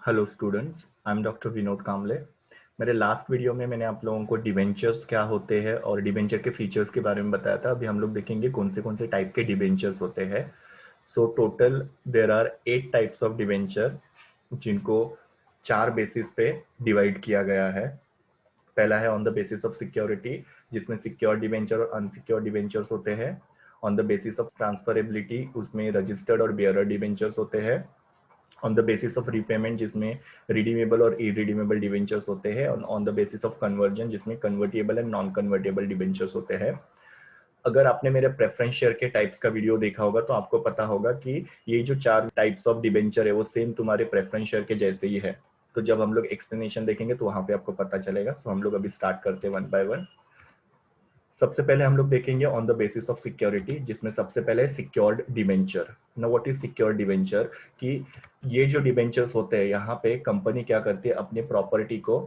Hello students, I am doctor Vinod Kamle. मेरे last video में मैंने आप लोगों को डिबेंचर्स क्या होते हैं और डिबेंचर के फीचर्स के बारे में बताया था। अभी हम लोग देखेंगे कौन से टाइप के डिबेंचर्स होते हैं। So total there are 8 types of debenture, जिनको 4 बेसिस पे डिवाइड किया गया है। पहला है on the basis of security, जिसमें सिक्योर डिबेंचर और अनसिक्योर डिबेंचर्स होते हैं। On the basis of transferability, उसमें रजिस्टर्ड और बियरर डिबेंचर्स होते हैं। On the basis of repayment, जिसमें रिडीमेबल और इरिडीमेबल डिवेंचर्स होते हैं। On the basis of conversion, जिसमें convertible and non convertible debentures होते हैं। अगर आपने मेरे प्रेफरेंस शेयर के टाइप्स का वीडियो देखा होगा तो आपको पता होगा कि ये जो 4 टाइप्स ऑफ डिवेंचर है वो सेम तुम्हारे प्रेफरेंस शेयर के जैसे ही है। तो जब हम लोग एक्सप्लेनेशन देखेंगे तो वहां पे आपको पता चलेगा। सो हम लोग अभी स्टार्ट करते हैं वन बाय वन। सबसे पहले हम लोग देखेंगे on the basis of security, जिसमें सबसे पहले सिक्योर्ड डिवेंचर। ना व्हाट इज सिक्योर्ड डिवेंचर, कि ये जो डिवेंचर्स होते हैं यहाँ पे कंपनी क्या करती है, अपनी प्रॉपर्टी को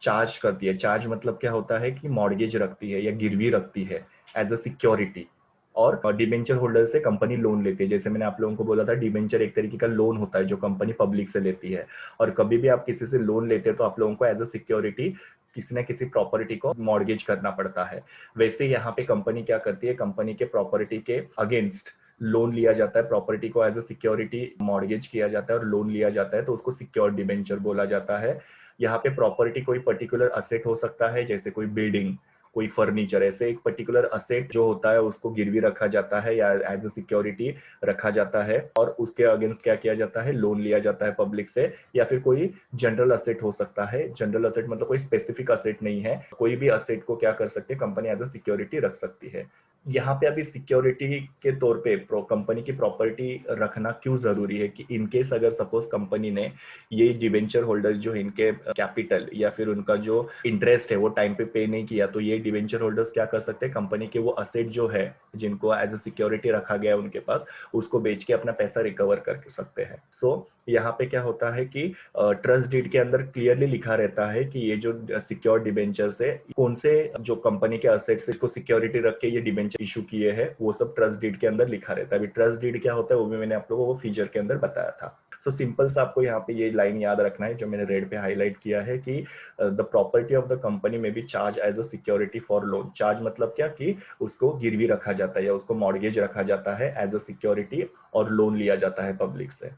चार्ज करती है। चार्ज मतलब क्या होता है कि मॉर्गेज रखती है या गिरवी रखती है एज अ सिक्योरिटी। और डिवेंचर होल्डर से कंपनी लोन लेती है। जैसे मैंने आप लोगों को बोला था, डिवेंचर एक तरीके का लोन होता है जो कंपनी पब्लिक से लेती है। और कभी भी आप किसी से लोन लेते हैं तो आप लोगों को एज अ सिक्योरिटी किसी न किसी प्रॉपर्टी को मॉर्गेज करना पड़ता है। वैसे यहाँ पे कंपनी क्या करती है, कंपनी के प्रॉपर्टी के अगेंस्ट लोन लिया जाता है, प्रॉपर्टी को एज अ सिक्योरिटी मॉर्गेज किया जाता है और लोन लिया जाता है, तो उसको सिक्योर्ड डिबेंचर बोला जाता है। यहाँ पे प्रॉपर्टी कोई पर्टिकुलर असेट हो सकता है, जैसे कोई बिल्डिंग, कोई फर्नीचर, ऐसे एक पर्टिकुलर असेट जो होता है उसको गिरवी रखा जाता है या एज अ सिक्योरिटी रखा जाता है, और उसके अगेंस्ट क्या किया जाता है, लोन लिया जाता है पब्लिक से। या फिर कोई जनरल असेट हो सकता है। जनरल असेट मतलब कोई स्पेसिफिक असेट नहीं है, कोई भी असेट को क्या कर सकते हैं, कंपनी एज अ सिक्योरिटी रख सकती है। यहाँ पे अभी सिक्योरिटी के तौर पे कंपनी की प्रॉपर्टी रखना क्यों जरूरी है, कि इनकेस अगर सपोज कंपनी ने ये डिवेंचर होल्डर्स जो इनके कैपिटल या फिर उनका जो इंटरेस्ट है वो टाइम पे नहीं किया, तो ये डिवेंचर होल्डर्स क्या कर सकते हैं, कंपनी के वो असेट जो है जिनको एज अ सिक्योरिटी रखा गया है उनके पास, उसको बेच के अपना पैसा रिकवर कर सकते हैं। सो यहाँ पे क्या होता है कि ट्रस्ट डीड के अंदर क्लियरली लिखा रहता है कि ये जो सिक्योर डिबेंचर्स है, कौन से जो कंपनी के असेट्स इसको सिक्योरिटी रख के ये डिबेंचर इशू किए हैं, वो सब ट्रस्ट डीड के अंदर लिखा रहता है। अभी ट्रस्ट डीड क्या होता है वो भी मैंने आप लोगों को फीचर के अंदर बताया था। सो सिंपल सा आपको यहाँ पे ये लाइन याद रखना है जो मैंने रेड पे हाईलाइट किया है, कि the property of the company may be charge as a security for loan. Charge मतलब क्या, कि उसको गिरवी रखा जाता है या उसको मॉर्गेज रखा जाता है एज अ सिक्योरिटी, और लोन लिया जाता है पब्लिक से।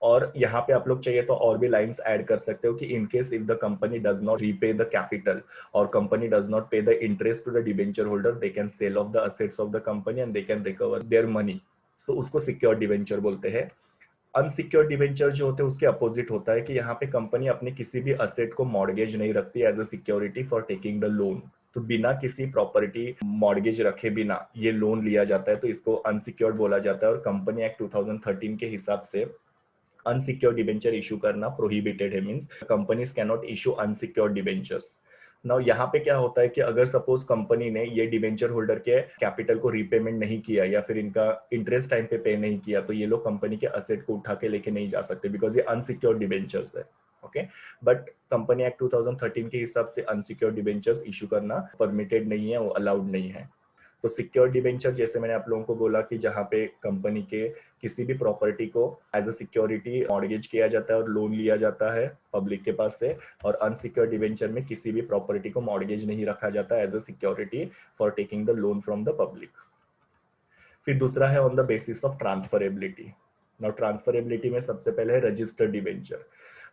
और यहाँ पे आप लोग चाहिए तो और भी लाइंस ऐड कर सकते हो, कि in case if the company does not repay the capital और company does not pay the interest to the debenture holder, they can sell off the assets of the company and they can recover their money. So उसको secure debenture बोलते हैं। Unsecure debenture जो होते हैं उसके opposite होता है, कि यहाँ पे कंपनी अपनी किसी भी असेट को मॉर्गेज नहीं रखती as a security for taking the loan. तो बिना किसी प्रॉपर्टी मॉर्गेज रखे बिना ये लोन लिया जाता है, तो इसको अनसिक्योर्ड बोला जाता है। और कंपनी एक्ट 2013 के हिसाब से अनसिक्योर्ड डिबेंचर इशू करना प्रोहिबिटेड है, means companies can not issue unsecured debentures. Now यहाँ पे क्या होता है कि अगर सपोज कंपनी ने ये डिबेंचर होल्डर के कैपिटल को रीपेमेंट नहीं किया या फिर इनका इंटरेस्ट टाइम पे नहीं किया, तो ये लोग कंपनी के असेट को उठा के लेके नहीं जा सकते, बिकॉज ये अनसिक्योर्ड डिबेंचर्स है। ओके, बट कंपनी एक्ट 2013 के हिसाब से अनसिक्योर्ड डिबेंचर्स इशू करना परमिटेड नहीं है, वो अलाउड नहीं है। तो सिक्योर डिबेंचर जैसे मैंने आप लोगों को बोला, कि जहां पे कंपनी के किसी भी प्रॉपर्टी को एज अ सिक्योरिटी मॉर्गेज किया जाता है और लोन लिया जाता है पब्लिक के पास से। और अनसिक्योर डिबेंचर में किसी भी प्रॉपर्टी को मॉर्गेज नहीं रखा जाता as a security for taking the loan from the public. फिर दूसरा है on the basis of transferability. Now transferability में सबसे पहले है registered debenture.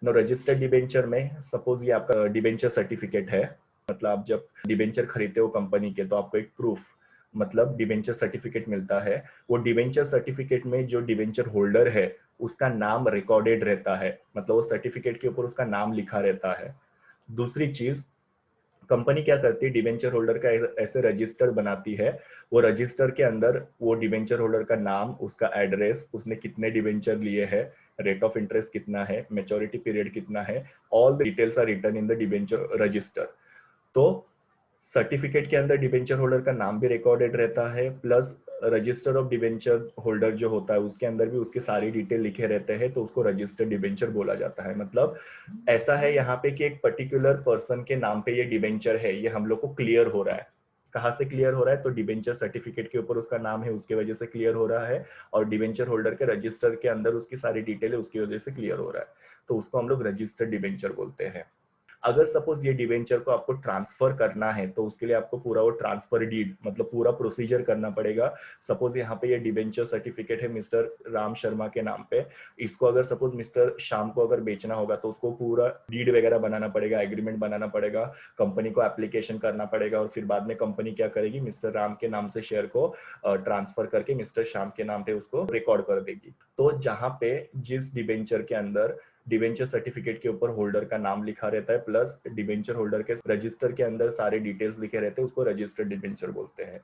Now registered debenture में सपोज ये आपका डिबेंचर सर्टिफिकेट है, मतलब आप जब डिबेंचर खरीदते हो कंपनी के तो आपको एक प्रूफ, मतलब डिबेंचर सर्टिफिकेट मिलता है। वो डिबेंचर सर्टिफिकेट में जो डिबेंचर होल्डर है उसका नाम रिकॉर्डेड रहता है, मतलब वो सर्टिफिकेट के ऊपर उसका नाम लिखा रहता है। दूसरी चीज, कंपनी क्या करती है, डिबेंचर होल्डर का ऐसे रजिस्टर बनाती है। वो रजिस्टर के अंदर वो डिबेंचर होल्डर का नाम, उसका एड्रेस, उसने कितने डिबेंचर लिए हैं, रेट ऑफ इंटरेस्ट कितना है, मेच्योरिटी पीरियड कितना है, all the details are written in the debenture register. तो सर्टिफिकेट के अंदर डिबेंचर होल्डर का नाम भी रिकॉर्डेड रहता है, plus register of debenture holder जो होता है उसके अंदर भी उसके सारी डिटेल लिखे रहते हैं, तो उसको रजिस्टर्ड डिबेंचर बोला जाता है। मतलब ऐसा है यहाँ पे कि एक पर्टिकुलर पर्सन के नाम पे ये डिबेंचर है, ये हम लोग को क्लियर हो रहा है। कहाँ से क्लियर हो रहा है, तो डिबेंचर सर्टिफिकेट के ऊपर उसका नाम है उसकी वजह से क्लियर हो रहा है, और डिबेंचर होल्डर के रजिस्टर के अंदर उसकी सारी डिटेल है उसकी वजह से क्लियर हो रहा है। तो उसको हम लोग रजिस्टर्ड डिबेंचर बोलते हैं। अगर सपोज ये डिवेंचर को आपको ट्रांसफर करना है तो उसके लिए आपको पूरा वो ट्रांसफर डीड मतलब पूरा प्रोसीजर करना पड़ेगा। सपोज यहाँ पे ये डिवेंचर सर्टिफिकेट है मिस्टर राम शर्मा के नाम पे, इसको अगर सपोज मिस्टर श्याम को अगर बेचना होगा तो उसको पूरा डीड वगैरह बनाना पड़ेगा, एग्रीमेंट बनाना पड़ेगा, कंपनी को एप्लीकेशन करना पड़ेगा और फिर बाद में कंपनी क्या करेगी, मिस्टर राम के नाम से शेयर को ट्रांसफर करके मिस्टर श्याम के नाम पे उसको रिकॉर्ड कर देगी। तो जहां पे जिस डिवेंचर के अंदर डिवेंचर सर्टिफिकेट के ऊपर होल्डर का नाम लिखा रहता है प्लस डिवेंचर होल्डर के रजिस्टर के अंदर सारे डिटेल्स लिखे रहते हैं, उसको रजिस्टर्ड डिवेंचर बोलते हैं।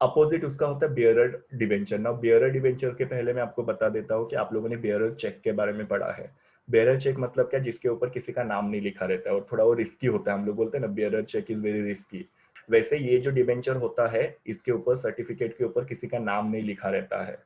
अपोजिट उसका होता है बियरर डिवेंचर। ना बियरर डिवेंचर के पहले मैं आपको बता देता हूँ कि आप लोगों ने बियरर चेक के बारे में पढ़ा है। बियरर चेक मतलब क्या, जिसके ऊपर किसी का नाम नहीं लिखा रहता है और थोड़ा वो रिस्की होता है, हम लोग बोलते हैं ना bearer cheque is very risky. वैसे ये जो डिवेंचर होता है इसके ऊपर सर्टिफिकेट के ऊपर किसी का नाम नहीं लिखा रहता है।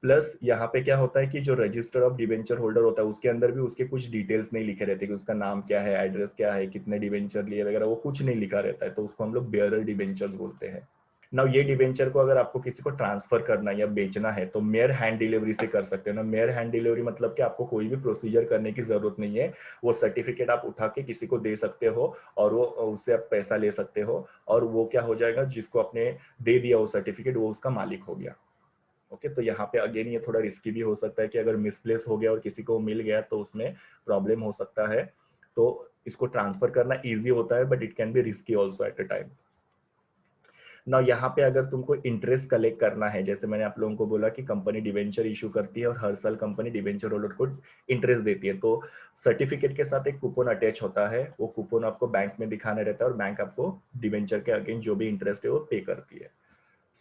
प्लस यहाँ पे क्या होता है कि जो रजिस्टर ऑफ डिवेंचर होल्डर होता है उसके अंदर भी उसके कुछ डिटेल्स नहीं लिखे रहते कि उसका नाम क्या है, एड्रेस क्या है, कितने डिवेंचर लिए वगैरह, वो कुछ नहीं लिखा रहता है, तो उसको हम लोग बेयरर डिवेंचर्स बोलते हैं। नाउ ये डिवेंचर को अगर आपको किसी को ट्रांसफर करना है या बेचना है तो मेयर हैंड डिलीवरी से कर सकते हो ना। मेयर हैंड डिलीवरी मतलब कि आपको कोई भी प्रोसीजर करने की जरूरत नहीं है, वो सर्टिफिकेट आप उठा के किसी को दे सकते हो और वो उससे आप पैसा ले सकते हो और वो क्या हो जाएगा, जिसको आपने दे दिया वो सर्टिफिकेट वो उसका मालिक हो गया। ओके, तो यहाँ पे अगेन ये थोड़ा रिस्की भी हो सकता है कि अगर मिसप्लेस हो गया और किसी को मिल गया तो उसमें प्रॉब्लम हो सकता है। तो इसको ट्रांसफर करना इजी होता है but it can be risky also at a time. ना यहाँ पे अगर तुमको इंटरेस्ट कलेक्ट करना है, जैसे मैंने आप लोगों को बोला कि कंपनी डिवेंचर इशू करती है और हर साल कंपनी डिवेंचर होल्डर को इंटरेस्ट देती है, तो सर्टिफिकेट के साथ एक कूपन अटैच होता है, वो कूपन आपको बैंक में दिखाना रहता है और बैंक आपको डिवेंचर के अगेंस्ट जो भी इंटरेस्ट है वो पे करती है।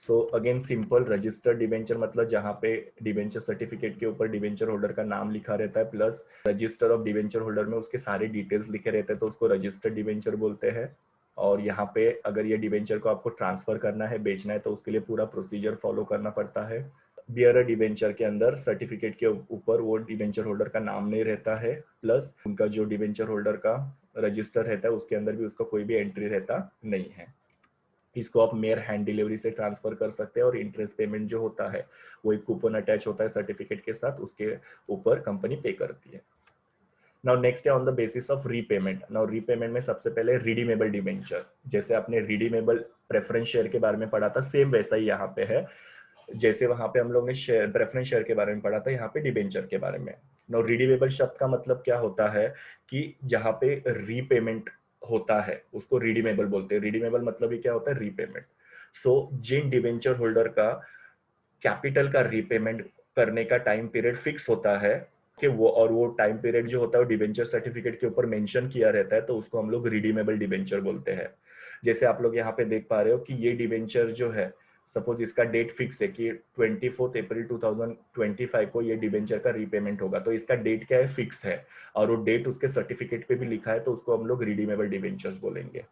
So again simple registered debenture मतलब जहां पे डिवेंचर सर्टिफिकेट के ऊपर डिवेंचर होल्डर का नाम लिखा रहता है plus register of debenture holder में उसके सारे डिटेल्स लिखे रहते हैं, तो उसको रजिस्टर्ड डिवेंचर बोलते हैं। और यहाँ पे अगर ये डिवेंचर को आपको ट्रांसफर करना है, बेचना है, तो उसके लिए पूरा प्रोसीजर फॉलो करना पड़ता है। बियरर डिवेंचर के अंदर सर्टिफिकेट के ऊपर वो डिवेंचर होल्डर का नाम नहीं रहता है, प्लस उनका जो डिवेंचर होल्डर का रजिस्टर रहता है उसके अंदर भी उसका कोई भी एंट्री रहता नहीं है। इसको आप मेयर हैंड डिलीवरी से ट्रांसफर कर सकते हैं और इंटरेस्ट पेमेंट जो होता है वो एक कूपन अटैच होता है सर्टिफिकेट के साथ, उसके ऊपर कंपनी पे करती है। नाउ नेक्स्ट है on the basis of repayment. Now repayment में सबसे पहले रिडीमेबल डिबेंचर, जैसे आपने रिडीमेबल प्रेफरेंस शेयर के बारे में पढ़ा था सेम वैसा ही यहाँ पे है। जैसे वहां पे हम लोग ने शेयर प्रेफरेंस शेयर के बारे में पढ़ा था, यहाँ पे डिबेंचर के बारे में। नाउ रिडीमेबल शब्द का मतलब क्या होता है कि जहाँ पे रीपेमेंट होता है उसको रिडीमेबल बोलते हैं। रिडीमेबल मतलब ही क्या होता है, रीपेमेंट। सो जिन डिबेंचर होल्डर का कैपिटल का रीपेमेंट करने का टाइम पीरियड फिक्स होता है कि वो टाइम पीरियड जो होता है वो डिबेंचर सर्टिफिकेट के ऊपर मेंशन किया रहता है, तो उसको हम लोग रिडीमेबल डिबेंचर बोलते हैं। जैसे आप लोग यहाँ पे देख पा रहे हो कि ये डिबेंचर जो है, सपोज इसका डेट फिक्स है कि 24 अप्रैल 2025 को ये डिबेंचर का रीपेमेंट होगा, तो इसका डेट क्या है, फिक्स है और वो डेट उसके सर्टिफिकेट पे भी लिखा है, तो उसको हम लोग रिडीमेबल डिबेंचर्स बोलेंगे।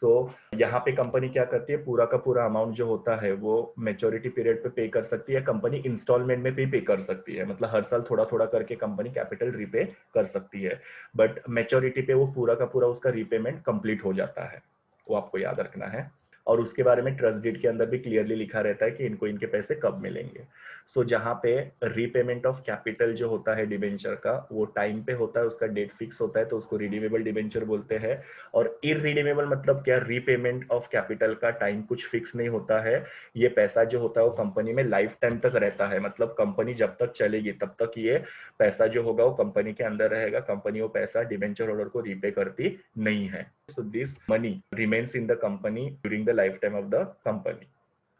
सो यहाँ पे कंपनी क्या करती है, पूरा का पूरा अमाउंट जो होता है वो मेच्योरिटी पीरियड पे कर सकती है, कंपनी इंस्टॉलमेंट में भी पे कर सकती है, मतलब हर साल थोड़ा थोड़ा करके कंपनी कैपिटल रीपे कर सकती है, बट मेच्योरिटी पे वो पूरा का पूरा उसका रीपेमेंट कंप्लीट हो जाता है, वो आपको याद रखना है। और उसके बारे में ट्रस्ट डीड के अंदर भी क्लियरली लिखा रहता है कि इनको इनके पैसे कब मिलेंगे। सो जहाँ पे रीपेमेंट ऑफ कैपिटल जो होता है डिबेंचर का वो टाइम पे होता है, उसका डेट फिक्स होता है, तो उसको रिडीमेबल डिबेंचर बोलते हैं। और इरिडीमेबल मतलब क्या, रीपेमेंट ऑफ कैपिटल का टाइम कुछ फिक्स नहीं होता है, ये पैसा जो होता है वो कंपनी में लाइफ टाइम तक रहता है, मतलब कंपनी जब तक चलेगी तब तक ये पैसा जो होगा वो कंपनी के अंदर रहेगा, कंपनी वो पैसा डिबेंचर होल्डर को रीपे करती नहीं है। So this money remains in the company during the life time of the company.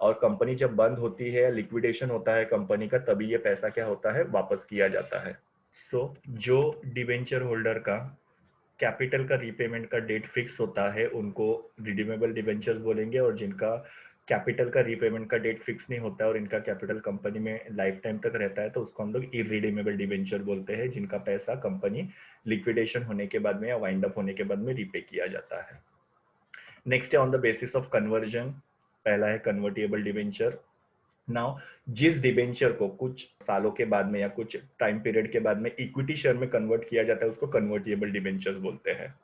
और कंपनी जब बंद होती है, लिक्विडेशन होता है कंपनी का, तभी ये पैसा क्या होता है, वापस किया जाता है। सो जो डिबेंचर होल्डर का कैपिटल का रीपेमेंट का डेट फिक्स होता है उनको रिडीमेबल डिबेंचर्स बोलेंगे, और जिनका कैपिटल का रीपेमेंट का डेट फिक्स नहीं होता है और इनका कैपिटल कंपनी में लाइफ टाइम तक रहता है, तो उसको हम लोग इरिडीमेबल डिबेंचर बोलते हैं, जिनका पैसा कंपनी लिक्विडेशन होने के बाद में या वाइंड अप होने के बाद में रीपे किया जाता है। नेक्स्ट है on the basis of conversion. पहला है कन्वर्टिएबल डिबेंचर। नाउ जिस डिबेंचर को कुछ सालों के बाद में या कुछ टाइम पीरियड के बाद में इक्विटी शेयर में कन्वर्ट किया जाता है उसको कन्वर्टिएबल डिबेंचर्स बोलते हैं।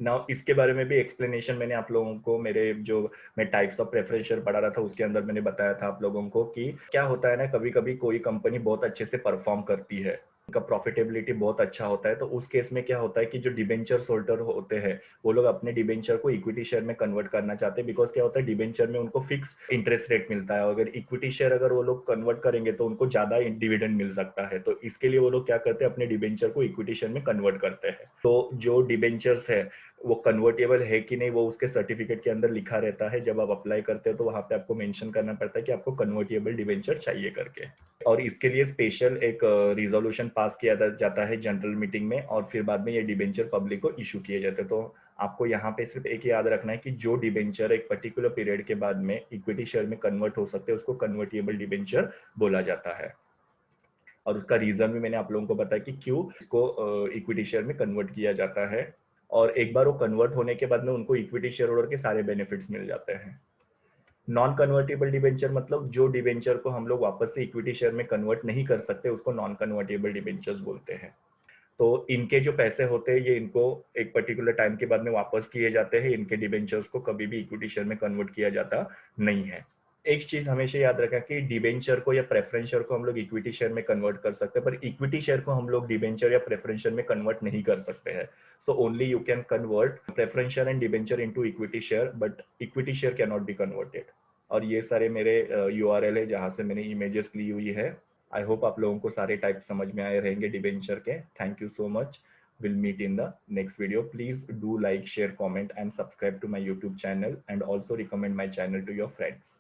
नाउ इसके बारे में भी एक्सप्लेनेशन मैंने आप लोगों को मेरे जो मैं टाइप्स ऑफ प्रेफरेंस शेयर पढ़ा रहा था उसके अंदर मैंने बताया था आप लोगों को कि क्या होता है ना, कभी कभी कोई कंपनी बहुत अच्छे से परफॉर्म करती है उनका प्रॉफिटेबिलिटी बहुत अच्छा होता है, तो उस केस में क्या होता है कि जो डिबेंचर होल्डर होते हैं वो लोग अपने डिबेंचर को इक्विटी शेयर में कन्वर्ट करना चाहते हैं, बिकॉज क्या होता है डिबेंचर में उनको फिक्स इंटरेस्ट रेट मिलता है, अगर इक्विटी शेयर अगर वो लोग कन्वर्ट करेंगे तो उनको ज्यादा डिविडेंड मिल सकता है, तो इसके लिए वो लोग क्या करते हैं अपने डिबेंचर को इक्विटी शेयर में कन्वर्ट करते हैं। तो जो डिबेंचर्स है वो कन्वर्टेबल है कि नहीं वो उसके सर्टिफिकेट के अंदर लिखा रहता है, जब आप अप्लाई करते हो तो वहां पे आपको मेंशन करना पड़ता है कि आपको कन्वर्टेबल डिबेंचर चाहिए करके, और इसके लिए स्पेशल एक रिजोल्यूशन पास किया जाता है जनरल मीटिंग में, और फिर बाद में ये डिबेंचर पब्लिक को इशू किए जाते हैं। तो आपको यहाँ पे सिर्फ एक याद रखना है कि जो डिबेंचर एक पर्टिकुलर पीरियड के बाद में इक्विटी शेयर में कन्वर्ट हो सकते हैं उसको कन्वर्टेबल डिबेंचर बोला जाता है, और उसका रीजन भी मैंने आप लोगों को बताया कि क्यों इसको इक्विटी शेयर में कन्वर्ट किया जाता है, और एक बार वो कन्वर्ट होने के बाद में उनको इक्विटी शेयर होल्डर के सारे बेनिफिट्स मिल जाते हैं। नॉन कन्वर्टेबल डिबेंचर मतलब जो डिबेंचर को हम लोग वापस से इक्विटी शेयर में कन्वर्ट नहीं कर सकते उसको नॉन कन्वर्टेबल डिबेंचर्स बोलते हैं। तो इनके जो पैसे होते हैं ये इनको एक पर्टिकुलर टाइम के बाद में वापस किए जाते हैं, इनके डिबेंचर्स को कभी भी इक्विटी शेयर में कन्वर्ट किया जाता नहीं है। एक चीज हमेशा याद रखा कि डिबेंचर को या प्रेफरेंस शेयर को हम लोग इक्विटी शेयर में कन्वर्ट कर सकते हैं, पर इक्विटी शेयर को हम लोग डिबेंचर या प्रेफरेंस शेयर में कन्वर्ट नहीं कर सकते हैं। So only you can convert preference share and debenture into equity share, but equity share can not be converted. और ये सारे मेरे यूआरएल है जहां से मैंने इमेजेस ली हुई है। आई होप आप लोगों को सारे टाइप समझ में आए रहेंगे डिबेंचर के। Thank you so much. We'll meet in the next video. Please do like, share, comment, and subscribe to my YouTube channel, and also recommend my channel to your friends.